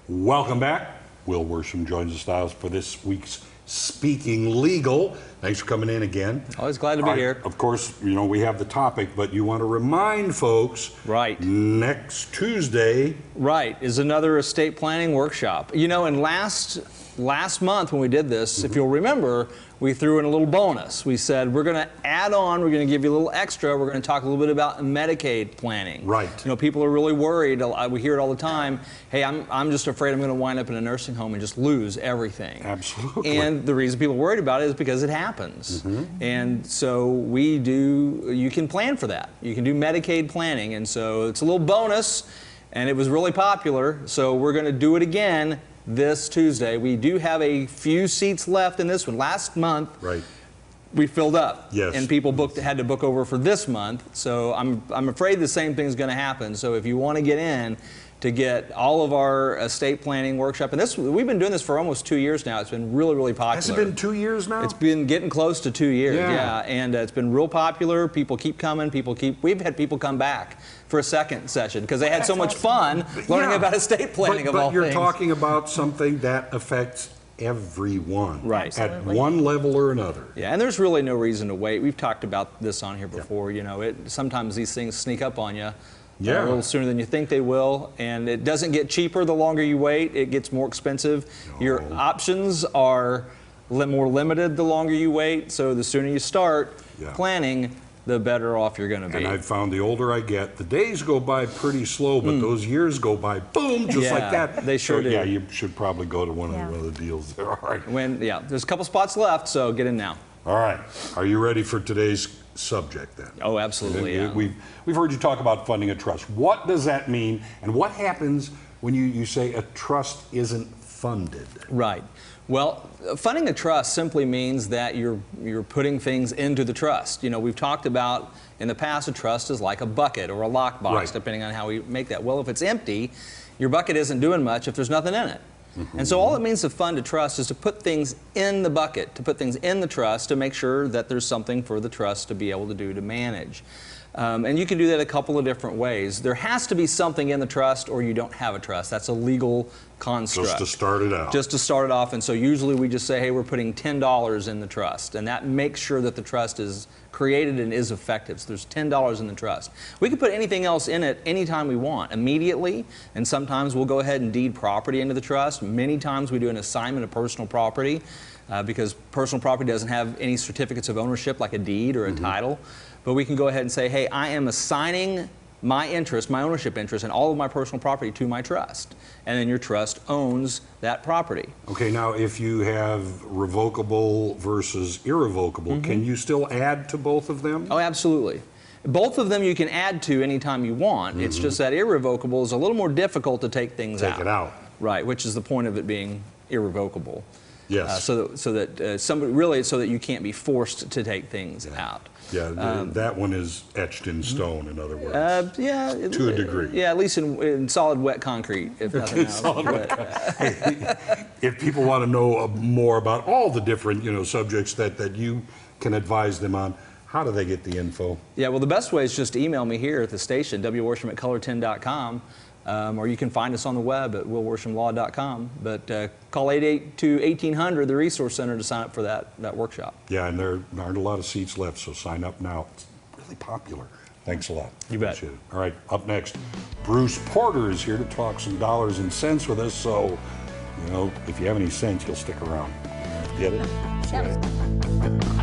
Welcome back. Will Worsham joins us now for this week's Speaking Legal. Thanks for coming in again. Always glad to be here. Of course, you know, we have the topic, but you want to remind folks. Right. Next Tuesday. Right, is another estate planning workshop. You know, and last month when we did this, if you'll remember, we threw in a little bonus. We said we're going to add on, we're going to give you a little extra, we're going to talk a little bit about Medicaid planning. Right. You know, people are really worried. We hear it all the time. Hey, I'm just afraid I'm going to wind up in a nursing home and just lose everything. Absolutely. And the reason people are worried about it is because it happens. And so you can plan for that. You can do Medicaid planning. And so it's a little bonus, and it was really popular. So we're going to do it again this Tuesday. We do have a few seats left in this one. Last month, we filled up. Yes. And people had to book over for this month. So I'm afraid the same thing is going to happen. So if you want to get in to get all of our estate planning workshop, and we've been doing this for almost 2 years now. It's been really, really popular. Has it been 2 years now? It's been getting close to 2 years. Yeah. And it's been real popular. People keep coming. We've had people come back for a second session because they had so much fun learning about estate planning of all things. But you're talking about something that affects everyone, right? At one level or another. Yeah, and there's really no reason to wait. We've talked about this on here before. You know, sometimes these things sneak up on you. A little sooner than you think they will, and it doesn't get cheaper the longer you wait. It gets more expensive. Your options are more limited the longer you wait, so the sooner you start planning, the better off you're going to be. And I've found the older I get, the days go by pretty slow, but those years go by, boom, just like that. They sure do. Yeah, you should probably go to one of the deals there. All right. There's a couple spots left, so get in now. All right. Are you ready for today's subject then? Oh, absolutely. We've heard you talk about funding a trust. What does that mean, and what happens when you say a trust isn't funded? Right. Well, funding a trust simply means that you're putting things into the trust. You know, we've talked about in the past a trust is like a bucket or a lockbox, depending on how we make that. Well, if it's empty, your bucket isn't doing much if there's nothing in it. And so all it means to fund a trust is to put things in the bucket, to put things in the trust to make sure that there's something for the trust to be able to do to manage. And you can do that a couple of different ways. There has to be something in the trust or you don't have a trust. That's a legal construct. Just to start it out. Just to start it off. And so usually we just say, hey, we're putting $10 in the trust. And that makes sure that the trust is created and is effective. So there's $10 in the trust. We can put anything else in it anytime we want, immediately. And sometimes we'll go ahead and deed property into the trust. Many times we do an assignment of personal property because personal property doesn't have any certificates of ownership like a deed or a title. But we can go ahead and say, hey, I am assigning my interest, my ownership interest in all of my personal property to my trust. And then your trust owns that property. Okay, now if you have revocable versus irrevocable, can you still add to both of them? Oh, absolutely. Both of them you can add to anytime you want. It's just that irrevocable is a little more difficult to take things out. Take it out. Right, which is the point of it being irrevocable. Yes. So that you can't be forced to take things out. Yeah, that one is etched in stone, in other words. To a degree. Yeah, at least in solid wet concrete, if nothing else. If people want to know more about all the different subjects that you can advise them on, how do they get the info? Yeah, well, the best way is just email me here at the station, wworsham@color10.com. Or you can find us on the web at willworshamlaw.com. But call 882-1800, the Resource Center, to sign up for that workshop. Yeah, and there aren't a lot of seats left, so sign up now. It's really popular. Thanks a lot. You bet. Appreciate it. All right, up next, Bruce Porter is here to talk some dollars and cents with us. So, if you have any sense, you'll stick around. Get it? Yep.